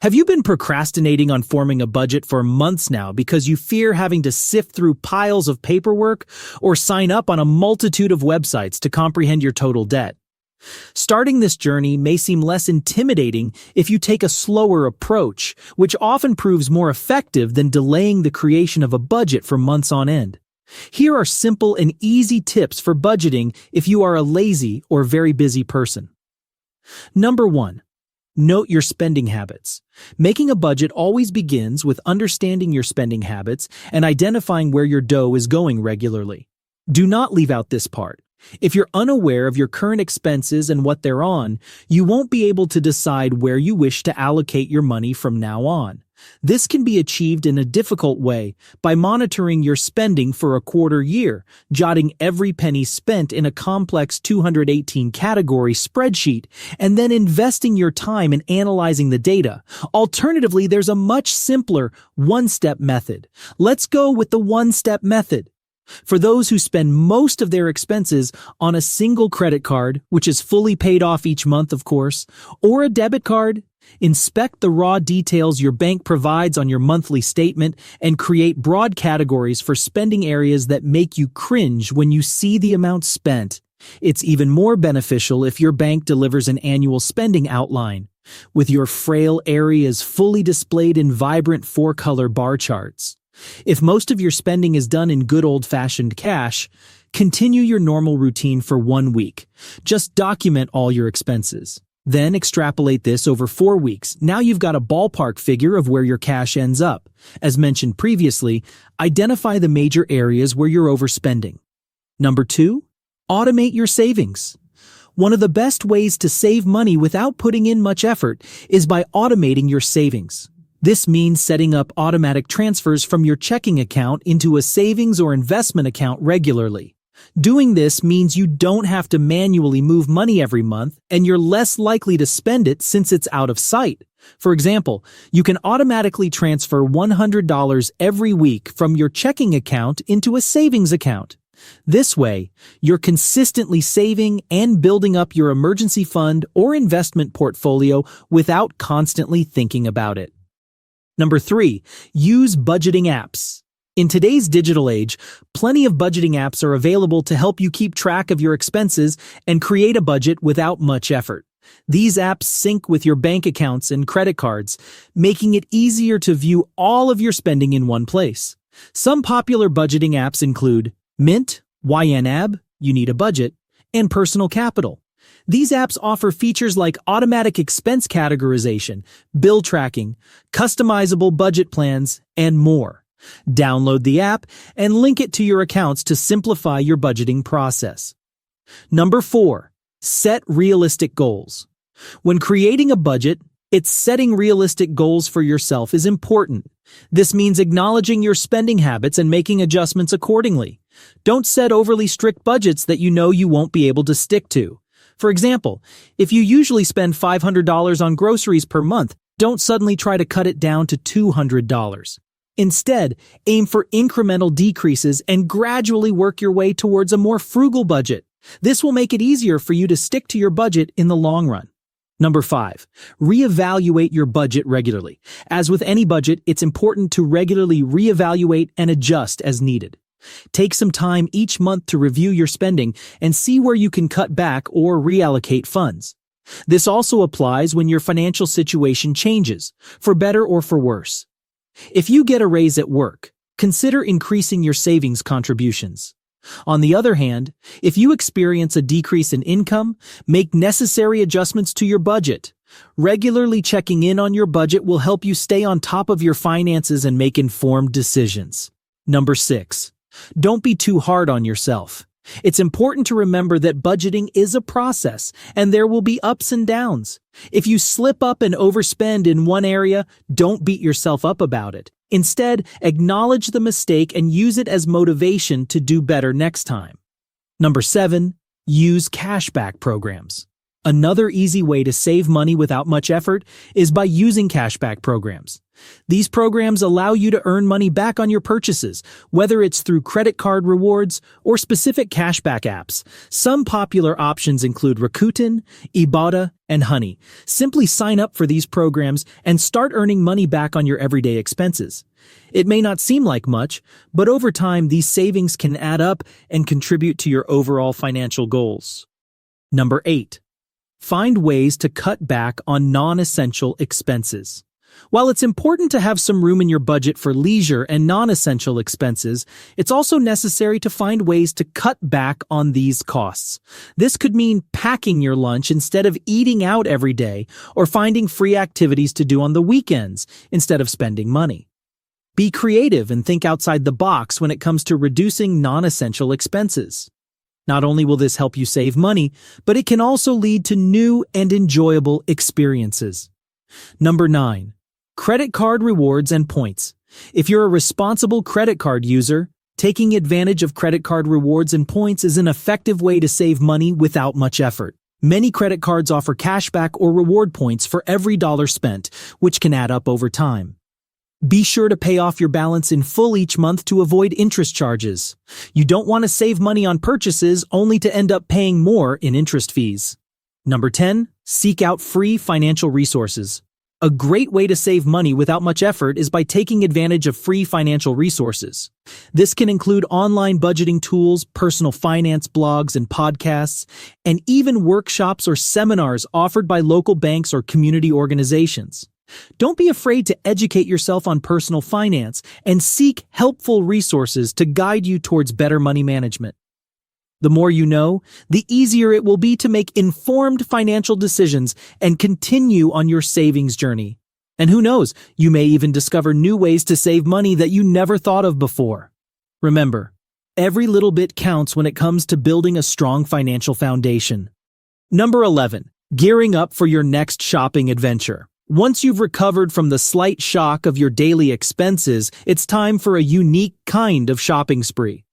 Have you been procrastinating on forming a budget for months now because you fear having to sift through piles of paperwork or sign up on a multitude of websites to comprehend your total debt? Starting this journey may seem less intimidating if you take a slower approach, which often proves more effective than delaying the creation of a budget for months on end. Here are simple and easy tips for budgeting if you are a lazy or very busy person. Number 1. Note your spending habits. Making a budget always begins with understanding your spending habits and identifying where your dough is going regularly. Do not leave out this part. If you're unaware of your current expenses and what they're on, you won't be able to decide where you wish to allocate your money from now on. This can be achieved in a difficult way by monitoring your spending for a quarter year, jotting every penny spent in a complex 218 category spreadsheet, and then investing your time in analyzing the data. Alternatively, there's a much simpler one-step method. Let's go with the one-step method. For those who spend most of their expenses on a single credit card, which is fully paid off each month, of course, or a debit card, inspect the raw details your bank provides on your monthly statement and create broad categories for spending areas that make you cringe when you see the amount spent. It's even more beneficial if your bank delivers an annual spending outline, with your frail areas fully displayed in vibrant 4-color bar charts. If most of your spending is done in good old-fashioned cash, continue your normal routine for 1 week. Just document all your expenses. Then extrapolate this over 4 weeks. Now you've got a ballpark figure of where your cash ends up. As mentioned previously, identify the major areas where you're overspending. Number 2, automate your savings. One of the best ways to save money without putting in much effort is by automating your savings. This means setting up automatic transfers from your checking account into a savings or investment account regularly. Doing this means you don't have to manually move money every month, and you're less likely to spend it since it's out of sight. For example, you can automatically transfer $100 every week from your checking account into a savings account. This way, you're consistently saving and building up your emergency fund or investment portfolio without constantly thinking about it. Number 3, use budgeting apps. In today's digital age, plenty of budgeting apps are available to help you keep track of your expenses and create a budget without much effort. These apps sync with your bank accounts and credit cards, making it easier to view all of your spending in one place. Some popular budgeting apps include Mint, YNAB, You Need a Budget, and Personal Capital. These apps offer features like automatic expense categorization, bill tracking, customizable budget plans, and more. Download the app and link it to your accounts to simplify your budgeting process. Number 4, set realistic goals. When creating a budget, it's setting realistic goals for yourself is important. This means acknowledging your spending habits and making adjustments accordingly. Don't set overly strict budgets that you know you won't be able to stick to. For example, if you usually spend $500 on groceries per month, don't suddenly try to cut it down to $200. Instead, aim for incremental decreases and gradually work your way towards a more frugal budget. This will make it easier for you to stick to your budget in the long run. Number 5, reevaluate your budget regularly. As with any budget, it's important to regularly reevaluate and adjust as needed. Take some time each month to review your spending and see where you can cut back or reallocate funds. This also applies when your financial situation changes, for better or for worse. If you get a raise at work, consider increasing your savings contributions. On the other hand, if you experience a decrease in income, make necessary adjustments to your budget. Regularly checking in on your budget will help you stay on top of your finances and make informed decisions. Number 6. Don't be too hard on yourself. It's important to remember that budgeting is a process, and there will be ups and downs. If you slip up and overspend in one area, don't beat yourself up about it. Instead, acknowledge the mistake and use it as motivation to do better next time. Number 7, use cashback programs. Another easy way to save money without much effort is by using cashback programs. These programs allow you to earn money back on your purchases, whether it's through credit card rewards or specific cashback apps. Some popular options include Rakuten, Ibotta, and Honey. Simply sign up for these programs and start earning money back on your everyday expenses. It may not seem like much, but over time these savings can add up and contribute to your overall financial goals. Number 8. Find ways to cut back on non-essential expenses. While it's important to have some room in your budget for leisure and non-essential expenses, it's also necessary to find ways to cut back on these costs. This could mean packing your lunch instead of eating out every day, or finding free activities to do on the weekends instead of spending money. Be creative and think outside the box when it comes to reducing non-essential expenses. Not only will this help you save money, but it can also lead to new and enjoyable experiences. Number 9. Credit card rewards and points. If you're a responsible credit card user, taking advantage of credit card rewards and points is an effective way to save money without much effort. Many credit cards offer cashback or reward points for every dollar spent, which can add up over time. Be sure to pay off your balance in full each month to avoid interest charges. You don't want to save money on purchases only to end up paying more in interest fees. Number 10. Seek out free financial resources. A great way to save money without much effort is by taking advantage of free financial resources. This can include online budgeting tools, personal finance blogs and podcasts, and even workshops or seminars offered by local banks or community organizations. Don't be afraid to educate yourself on personal finance and seek helpful resources to guide you towards better money management. The more you know, the easier it will be to make informed financial decisions and continue on your savings journey. And who knows, you may even discover new ways to save money that you never thought of before. Remember, every little bit counts when it comes to building a strong financial foundation. Number 11. Gearing up for your next shopping adventure. Once you've recovered from the slight shock of your daily expenses, it's time for a unique kind of shopping spree.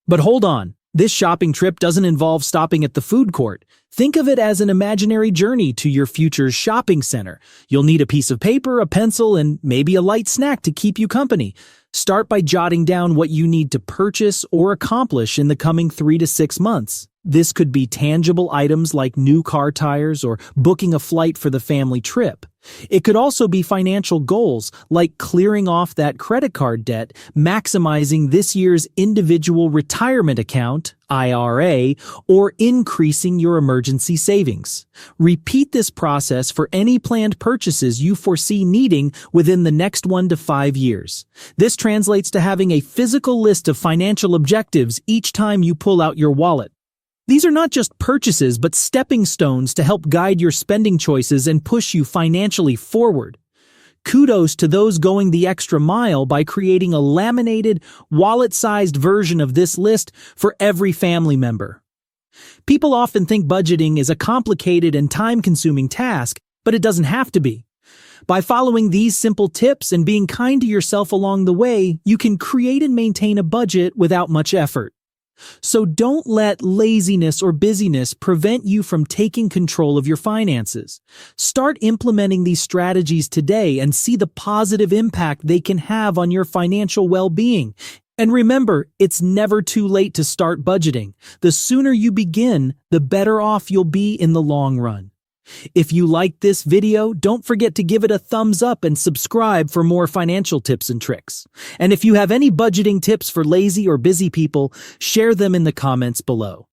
But hold on. This shopping trip doesn't involve stopping at the food court. Think of it as an imaginary journey to your future shopping center. You'll need a piece of paper, a pencil, and maybe a light snack to keep you company. Start by jotting down what you need to purchase or accomplish in the coming 3 to 6 months. This could be tangible items like new car tires or booking a flight for the family trip. It could also be financial goals like clearing off that credit card debt, maximizing this year's individual retirement account, IRA, or increasing your emergency savings. Repeat this process for any planned purchases you foresee needing within the next 1 to 5 years. This translates to having a physical list of financial objectives each time you pull out your wallet. These are not just purchases, but stepping stones to help guide your spending choices and push you financially forward. Kudos to those going the extra mile by creating a laminated, wallet-sized version of this list for every family member. People often think budgeting is a complicated and time-consuming task, but it doesn't have to be. By following these simple tips and being kind to yourself along the way, you can create and maintain a budget without much effort. So don't let laziness or busyness prevent you from taking control of your finances. Start implementing these strategies today and see the positive impact they can have on your financial well-being. And remember, it's never too late to start budgeting. The sooner you begin, the better off you'll be in the long run. If you liked this video, don't forget to give it a thumbs up and subscribe for more financial tips and tricks. And if you have any budgeting tips for lazy or busy people, share them in the comments below.